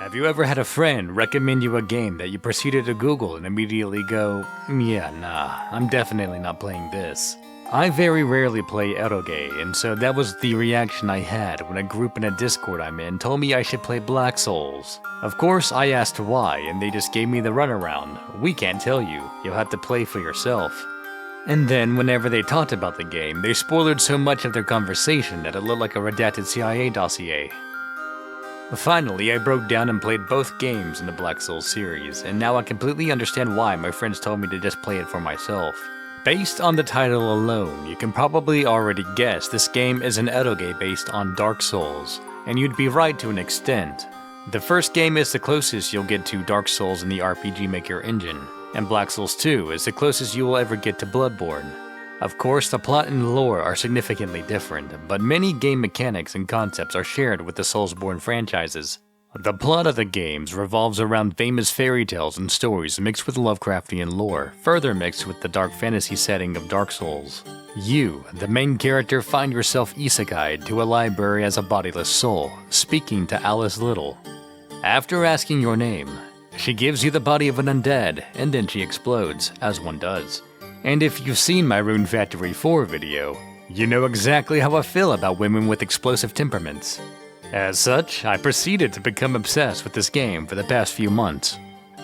Have you ever had a friend recommend you a game that you proceeded to Google and immediately go, yeah, nah, I'm definitely not playing this? I very rarely play eroge, and so that was the reaction I had when a group in a Discord I'm in told me I should play Blacksouls. Of course, I asked why, and they just gave me the runaround. We can't tell you, you'll have to play for yourself. And then, whenever they talked about the game, they spoiled so much of their conversation that it looked like a redacted CIA dossier. Finally, I broke down and played both games in the Blacksouls series, and now I completely understand why my friends told me to just play it for myself. Based on the title alone, you can probably already guess this game is an eroge based on Dark Souls, and you'd be right to an extent. The first game is the closest you'll get to Dark Souls in the RPG Maker engine, and Black Souls 2 is the closest you will ever get to Bloodborne. Of course, the plot and lore are significantly different, but many game mechanics and concepts are shared with the Soulsborne franchises. The plot of the games revolves around famous fairy tales and stories mixed with Lovecraftian lore, further mixed with the dark fantasy setting of Dark Souls. You, the main character, find yourself isekai'd to a library as a bodiless soul, speaking to Alice Little. After asking your name, she gives you the body of an undead, and then she explodes, as one does. And if you've seen my Rune Factory 4 video, you know exactly how I feel about women with explosive temperaments. As such, I proceeded to become obsessed with this game for the past few months.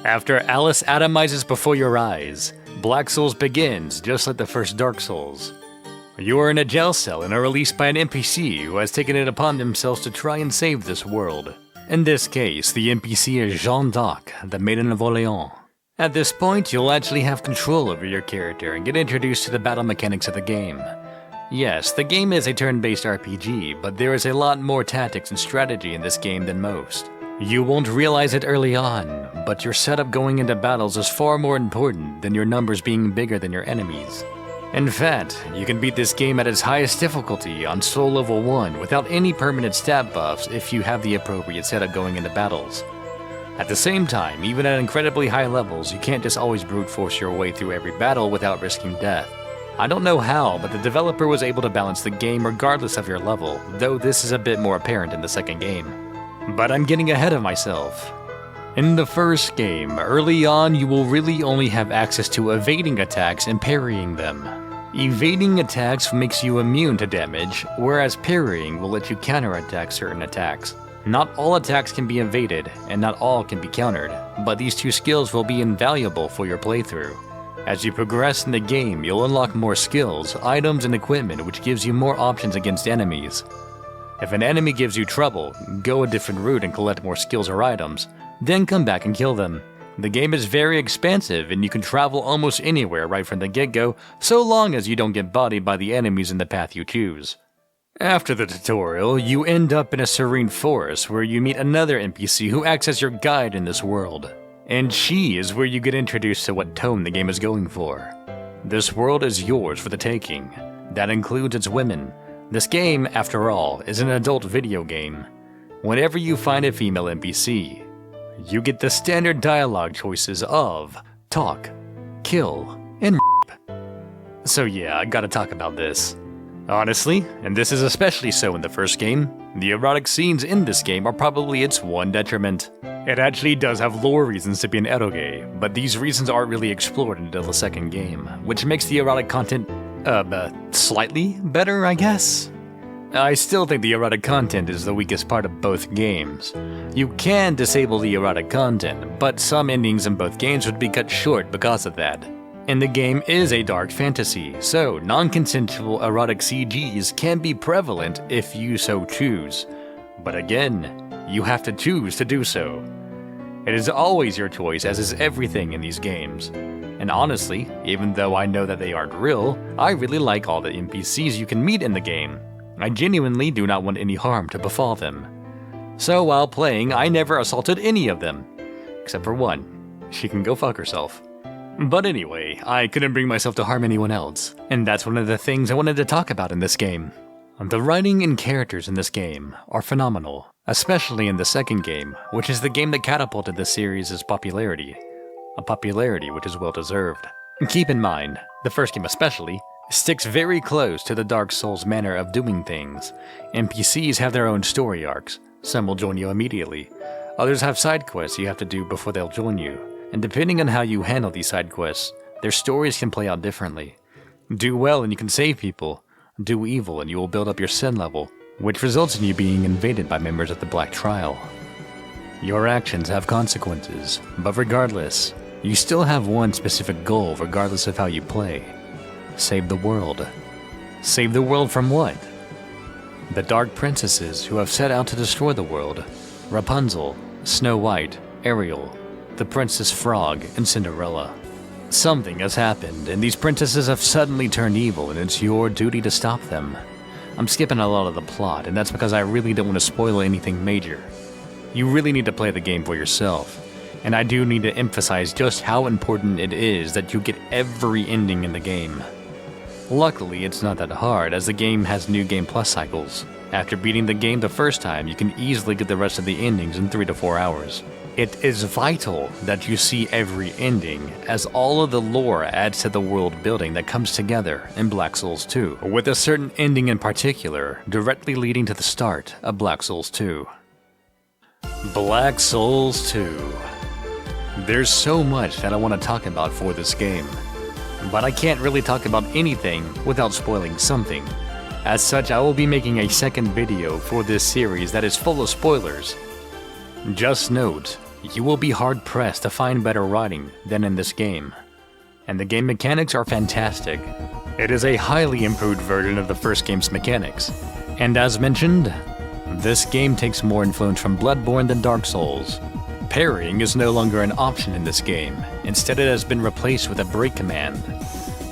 After Alice atomizes before your eyes, Black Souls begins just like the first Dark Souls. You are in a jail cell and are released by an NPC who has taken it upon themselves to try and save this world. In this case, the NPC is Jeanne d'Arc, the Maiden of Orleans. At this point, you'll actually have control over your character and get introduced to the battle mechanics of the game. Yes, the game is a turn-based RPG, but there is a lot more tactics and strategy in this game than most. You won't realize it early on, but your setup going into battles is far more important than your numbers being bigger than your enemies. In fact, you can beat this game at its highest difficulty on Soul Level 1 without any permanent stat buffs if you have the appropriate setup going into battles. At the same time, even at incredibly high levels, you can't just always brute force your way through every battle without risking death. I don't know how, but the developer was able to balance the game regardless of your level, though this is a bit more apparent in the second game. But I'm getting ahead of myself. In the first game, early on you will really only have access to evading attacks and parrying them. Evading attacks makes you immune to damage, whereas parrying will let you counterattack certain attacks. Not all attacks can be evaded, and not all can be countered, but these two skills will be invaluable for your playthrough. As you progress in the game, you'll unlock more skills, items, and equipment which gives you more options against enemies. If an enemy gives you trouble, go a different route and collect more skills or items, then come back and kill them. The game is very expansive and you can travel almost anywhere right from the get-go, so long as you don't get bodied by the enemies in the path you choose. After the tutorial, you end up in a serene forest where you meet another NPC who acts as your guide in this world. And she is where you get introduced to what tone the game is going for. This world is yours for the taking. That includes its women. This game, after all, is an adult video game. Whenever you find a female NPC, you get the standard dialogue choices of talk, kill, and rape. So yeah, I gotta talk about this. Honestly, and this is especially so in the first game, the erotic scenes in this game are probably its one detriment. It actually does have lore reasons to be an eroge, but these reasons aren't really explored until the second game, which makes the erotic content, slightly better, I guess? I still think the erotic content is the weakest part of both games. You can disable the erotic content, but some endings in both games would be cut short because of that. And the game is a dark fantasy, so non-consensual erotic CGs can be prevalent if you so choose. But again, you have to choose to do so. It is always your choice, as is everything in these games. And honestly, even though I know that they aren't real, I really like all the NPCs you can meet in the game. I genuinely do not want any harm to befall them. So while playing, I never assaulted any of them. Except for one. She can go fuck herself. But anyway, I couldn't bring myself to harm anyone else, and that's one of the things I wanted to talk about in this game. The writing and characters in this game are phenomenal, especially in the second game, which is the game that catapulted the series' popularity. A popularity which is well deserved. Keep in mind, the first game especially, sticks very close to the Dark Souls manner of doing things. NPCs have their own story arcs, some will join you immediately. Others have side quests you have to do before they'll join you, and depending on how you handle these side quests, their stories can play out differently. Do well and you can save people. Do evil and you will build up your sin level, which results in you being invaded by members of the Black Trial. Your actions have consequences, but regardless, you still have one specific goal regardless of how you play. Save the world. Save the world from what? The Dark Princesses who have set out to destroy the world. Rapunzel, Snow White, Ariel, the Princess Frog, and Cinderella. Something has happened, and these princesses have suddenly turned evil, and it's your duty to stop them. I'm skipping a lot of the plot, and that's because I really don't want to spoil anything major. You really need to play the game for yourself, and I do need to emphasize just how important it is that you get every ending in the game. Luckily, it's not that hard, as the game has new Game Plus cycles. After beating the game the first time, you can easily get the rest of the endings in 3 to 4 hours. It is vital that you see every ending, as all of the lore adds to the world building that comes together in Blacksouls 2, with a certain ending in particular directly leading to the start of Blacksouls 2. Blacksouls 2. There's so much that I want to talk about for this game, but I can't really talk about anything without spoiling something. As such, I will be making a second video for this series that is full of spoilers. Just note, you will be hard-pressed to find better writing than in this game. And the game mechanics are fantastic. It is a highly improved version of the first game's mechanics. And as mentioned, this game takes more influence from Bloodborne than Dark Souls. Parrying is no longer an option in this game. Instead, it has been replaced with a break command.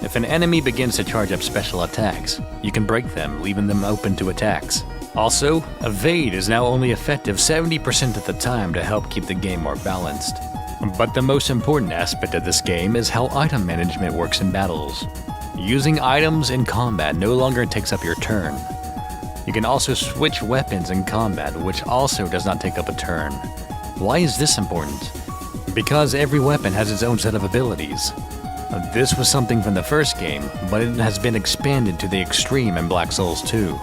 If an enemy begins to charge up special attacks, you can break them, leaving them open to attacks. Also, evade is now only effective 70% of the time to help keep the game more balanced. But the most important aspect of this game is how item management works in battles. Using items in combat no longer takes up your turn. You can also switch weapons in combat, which also does not take up a turn. Why is this important? Because every weapon has its own set of abilities. This was something from the first game, but it has been expanded to the extreme in Blacksouls 2.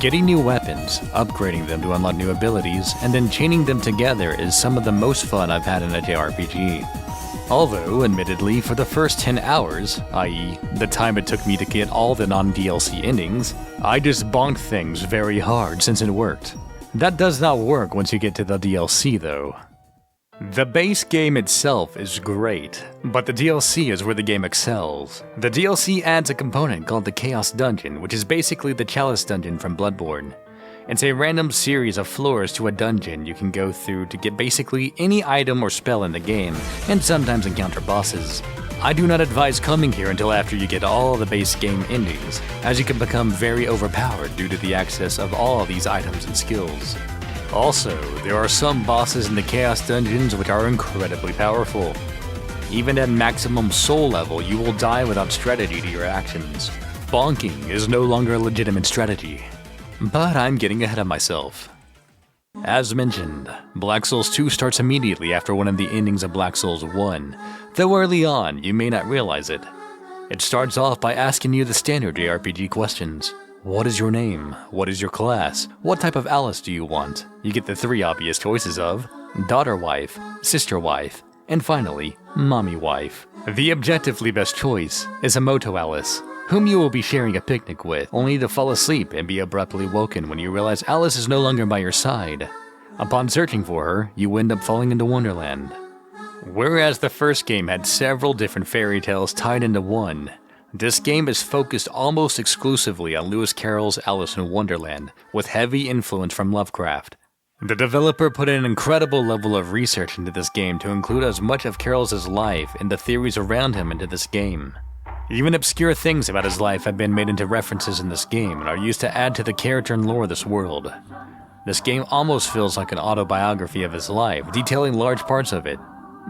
Getting new weapons, upgrading them to unlock new abilities, and then chaining them together is some of the most fun I've had in a JRPG. Although, admittedly, for the first 10 hours, i.e. the time it took me to get all the non-DLC endings, I just bonked things very hard since it worked. That does not work once you get to the DLC though. The base game itself is great, but the DLC is where the game excels. The DLC adds a component called the Chaos Dungeon, which is basically the Chalice Dungeon from Bloodborne. It's a random series of floors to a dungeon you can go through to get basically any item or spell in the game, and sometimes encounter bosses. I do not advise coming here until after you get all the base game endings, as you can become very overpowered due to the access of all of these items and skills. Also, there are some bosses in the Chaos Dungeons which are incredibly powerful. Even at maximum soul level, you will die without strategy to your actions. Bonking is no longer a legitimate strategy. But I'm getting ahead of myself. As mentioned, Black Souls 2 starts immediately after one of the endings of Black Souls 1, though early on you may not realize it. It starts off by asking you the standard JRPG questions. What is your name? What is your class? What type of Alice do you want? You get the 3 obvious choices of daughter wife, sister wife, and finally, mommy wife. The objectively best choice is a Moto Alice, whom you will be sharing a picnic with, only to fall asleep and be abruptly woken when you realize Alice is no longer by your side. Upon searching for her, you end up falling into Wonderland. Whereas the first game had several different fairy tales tied into one, this game is focused almost exclusively on Lewis Carroll's Alice in Wonderland, with heavy influence from Lovecraft. The developer put an incredible level of research into this game to include as much of Carroll's life and the theories around him into this game. Even obscure things about his life have been made into references in this game and are used to add to the character and lore of this world. This game almost feels like an autobiography of his life, detailing large parts of it,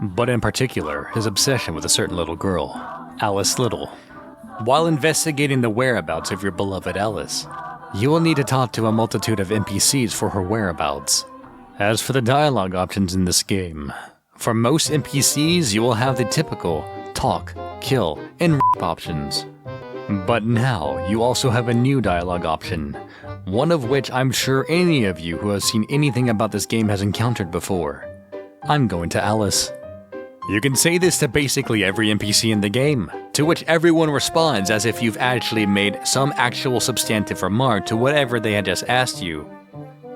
but in particular, his obsession with a certain little girl, Alice Little. While investigating the whereabouts of your beloved Alice, you will need to talk to a multitude of NPCs for her whereabouts. As for the dialogue options in this game, for most NPCs you will have the typical talk, kill, and options. But now, you also have a new dialogue option, one of which I'm sure any of you who has seen anything about this game has encountered before. I'm going to Alice. You can say this to basically every NPC in the game, to which everyone responds as if you've actually made some actual substantive remark to whatever they had just asked you.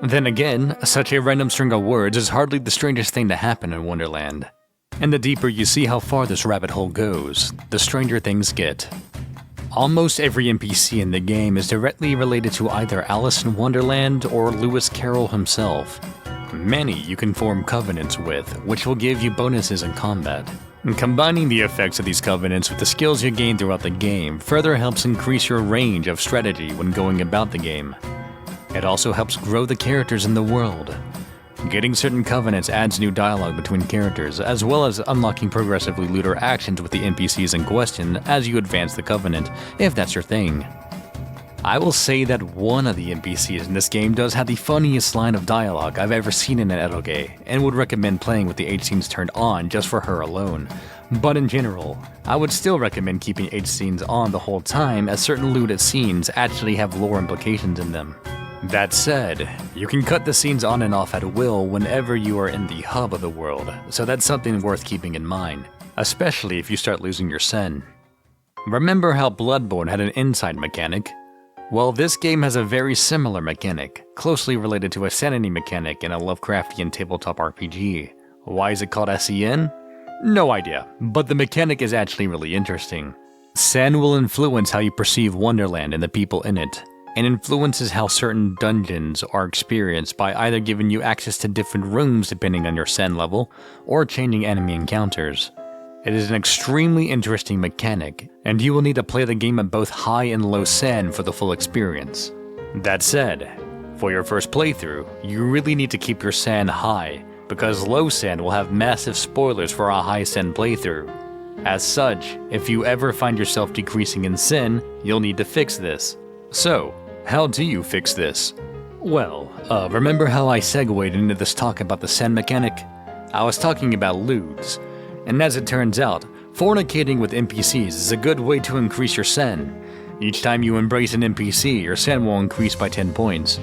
Then again, such a random string of words is hardly the strangest thing to happen in Wonderland. And the deeper you see how far this rabbit hole goes, the stranger things get. Almost every NPC in the game is directly related to either Alice in Wonderland or Lewis Carroll himself. Many you can form covenants with, which will give you bonuses in combat. And combining the effects of these covenants with the skills you gain throughout the game further helps increase your range of strategy when going about the game. It also helps grow the characters in the world. Getting certain covenants adds new dialogue between characters, as well as unlocking progressively looter actions with the NPCs in question as you advance the covenant, if that's your thing. I will say that one of the NPCs in this game does have the funniest line of dialogue I've ever seen in an eroge, and would recommend playing with the H-scenes turned on just for her alone. But in general, I would still recommend keeping H-scenes on the whole time, as certain looted scenes actually have lore implications in them. That said, you can cut the scenes on and off at will whenever you are in the hub of the world, so that's something worth keeping in mind, especially if you start losing your sen. Remember how Bloodborne had an insight mechanic? Well, this game has a very similar mechanic, closely related to a sanity mechanic in a Lovecraftian tabletop RPG. Why is it called SEN? No idea, but the mechanic is actually really interesting. Sen will influence how you perceive Wonderland and the people in it, and influences how certain dungeons are experienced by either giving you access to different rooms depending on your sen level, or changing enemy encounters. It is an extremely interesting mechanic, and you will need to play the game at both high and low sen for the full experience. That said, for your first playthrough, you really need to keep your sen high, because low sen will have massive spoilers for a high sen playthrough. As such, if you ever find yourself decreasing in sen, you'll need to fix this. So, how do you fix this? Well, remember how I segued into this talk about the sen mechanic? I was talking about lewds. And as it turns out, fornicating with NPCs is a good way to increase your sen. Each time you embrace an NPC, your sen will increase by 10 points.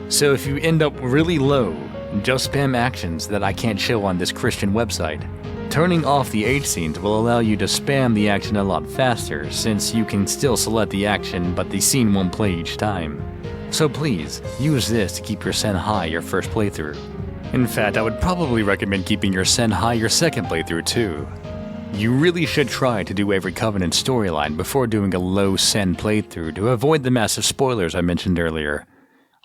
So if you end up really low, just spam actions that I can't show on this Christian website. Turning off the H scenes will allow you to spam the action a lot faster, since you can still select the action but the scene won't play each time. So please, use this to keep your sen high your first playthrough. In fact, I would probably recommend keeping your sen high your second playthrough too. You really should try to do every Covenant storyline before doing a low sen playthrough to avoid the massive spoilers I mentioned earlier.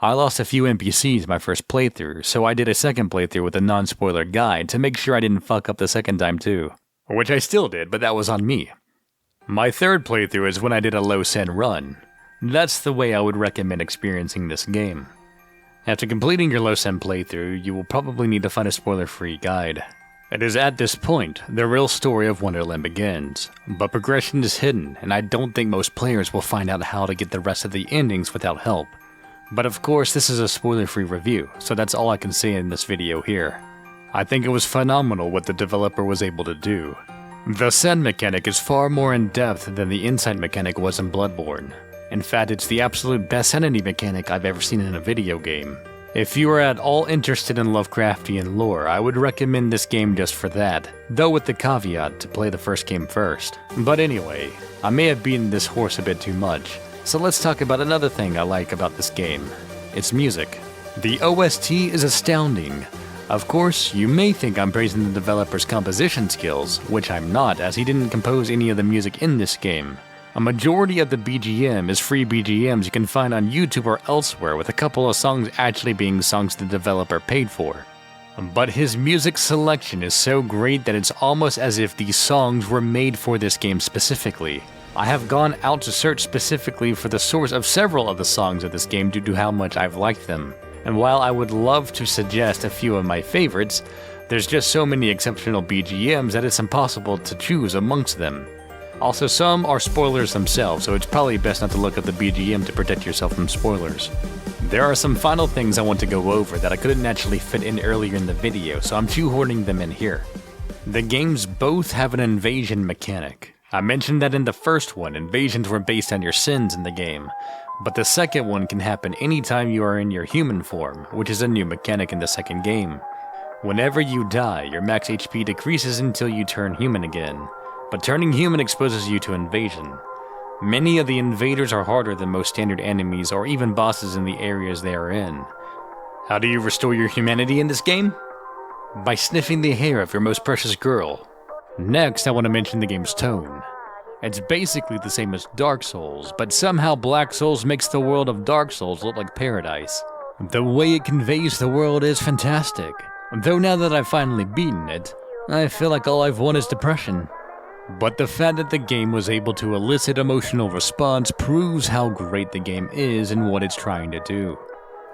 I lost a few NPCs my first playthrough, so I did a second playthrough with a non-spoiler guide to make sure I didn't fuck up the second time too. Which I still did, but that was on me. My third playthrough is when I did a low sen run. That's the way I would recommend experiencing this game. After completing your low sen playthrough, you will probably need to find a spoiler-free guide. It is at this point the real story of Wonderland begins, but progression is hidden, and I don't think most players will find out how to get the rest of the endings without help. But of course, this is a spoiler-free review, so that's all I can say in this video here. I think it was phenomenal what the developer was able to do. The sen mechanic is far more in-depth than the insight mechanic was in Bloodborne. In fact, it's the absolute best sanity mechanic I've ever seen in a video game. If you are at all interested in Lovecraftian lore, I would recommend this game just for that, though with the caveat to play the first game first. But anyway, I may have beaten this horse a bit too much, so let's talk about another thing I like about this game. Its music. The OST is astounding. Of course, you may think I'm praising the developer's composition skills, which I'm not, as he didn't compose any of the music in this game. A majority of the BGM is free BGMs you can find on YouTube or elsewhere, with a couple of songs actually being songs the developer paid for. But his music selection is so great that it's almost as if these songs were made for this game specifically. I have gone out to search specifically for the source of several of the songs of this game due to how much I've liked them. And while I would love to suggest a few of my favorites, there's just so many exceptional BGMs that it's impossible to choose amongst them. Also, some are spoilers themselves, so it's probably best not to look up the BGM to protect yourself from spoilers. There are some final things I want to go over that I couldn't actually fit in earlier in the video, so I'm shoehorning them in here. The games both have an invasion mechanic. I mentioned that in the first one, invasions were based on your sins in the game, but the second one can happen anytime you are in your human form, which is a new mechanic in the second game. Whenever you die, your max HP decreases until you turn human again, but turning human exposes you to invasion. Many of the invaders are harder than most standard enemies or even bosses in the areas they are in. How do you restore your humanity in this game? By sniffing the hair of your most precious girl. Next, I want to mention the game's tone. It's basically the same as Dark Souls, but somehow Blacksouls makes the world of Dark Souls look like paradise. The way it conveys the world is fantastic, though now that I've finally beaten it, I feel like all I've won is depression. But the fact that the game was able to elicit emotional response proves how great the game is and what it's trying to do.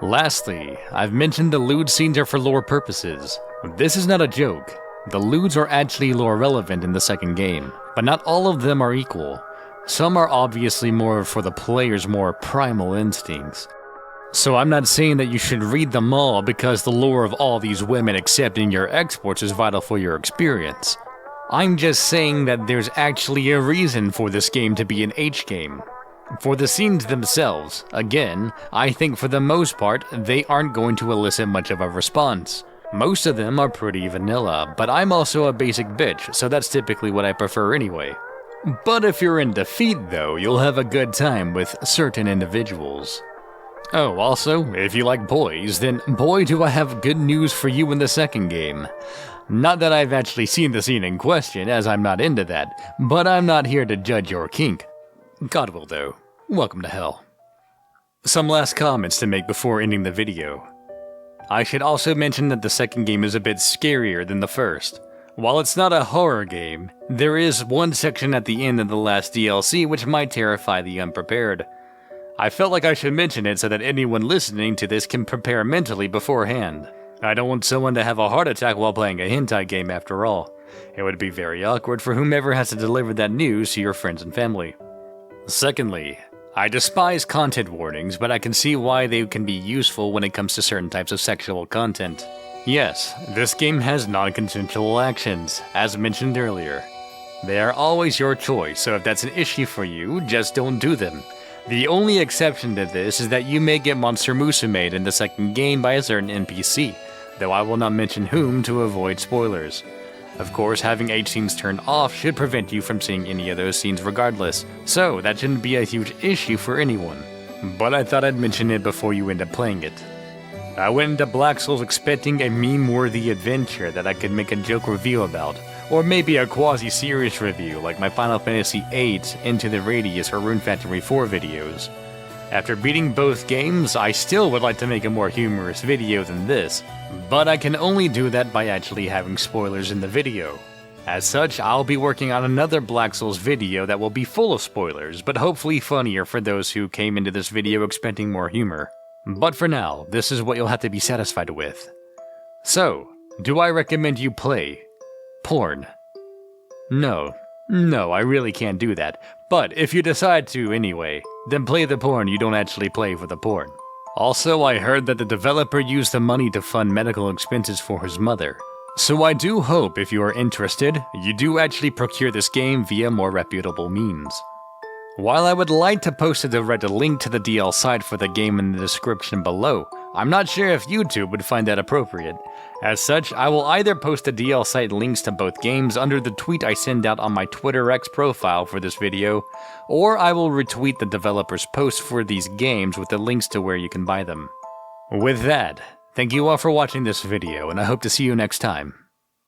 Lastly, I've mentioned the lewd scenes are for lore purposes. This is not a joke. The lewds are actually lore relevant in the second game, but not all of them are equal. Some are obviously more for the player's more primal instincts. So I'm not saying that you should read them all because the lore of all these women accepting your exports is vital for your experience. I'm just saying that there's actually a reason for this game to be an H game. For the scenes themselves, again, I think for the most part, they aren't going to elicit much of a response. Most of them are pretty vanilla, but I'm also a basic bitch, so that's typically what I prefer anyway. But if you're in defeat though, you'll have a good time with certain individuals. Oh, also, if you like boys, then boy do I have good news for you in the second game. Not that I've actually seen the scene in question, as I'm not into that, but I'm not here to judge your kink. God will though. Welcome to hell. Some last comments to make before ending the video. I should also mention that the second game is a bit scarier than the first. While it's not a horror game, there is one section at the end of the last DLC which might terrify the unprepared. I felt like I should mention it so that anyone listening to this can prepare mentally beforehand. I don't want someone to have a heart attack while playing a hentai game after all. It would be very awkward for whomever has to deliver that news to your friends and family. Secondly, I despise content warnings, but I can see why they can be useful when it comes to certain types of sexual content. Yes, this game has non-consensual actions, as mentioned earlier. They are always your choice, so if that's an issue for you, just don't do them. The only exception to this is that you may get Monster Musume in the second game by a certain NPC, though I will not mention whom to avoid spoilers. Of course, having H scenes turned off should prevent you from seeing any of those scenes regardless, so that shouldn't be a huge issue for anyone. But I thought I'd mention it before you end up playing it. I went into Blacksouls expecting a meme-worthy adventure that I could make a joke review about, or maybe a quasi-serious review like my Final Fantasy VIII Into the Radius or Rune Factory 4 videos. After beating both games, I still would like to make a more humorous video than this, but I can only do that by actually having spoilers in the video. As such, I'll be working on another Blacksouls video that will be full of spoilers, but hopefully funnier for those who came into this video expecting more humor. But for now, this is what you'll have to be satisfied with. So, do I recommend you play porn? No, I really can't do that, but if you decide to anyway, then play the porn you don't actually play for the porn. Also, I heard that the developer used the money to fund medical expenses for his mother. So I do hope if you are interested, you do actually procure this game via more reputable means. While I would like to post a direct link to the DLSite for the game in the description below, I'm not sure if YouTube would find that appropriate. As such, I will either post the DLSite links to both games under the tweet I send out on my Twitter X profile for this video, or I will retweet the developer's post for these games with the links to where you can buy them. With that, thank you all for watching this video, and I hope to see you next time.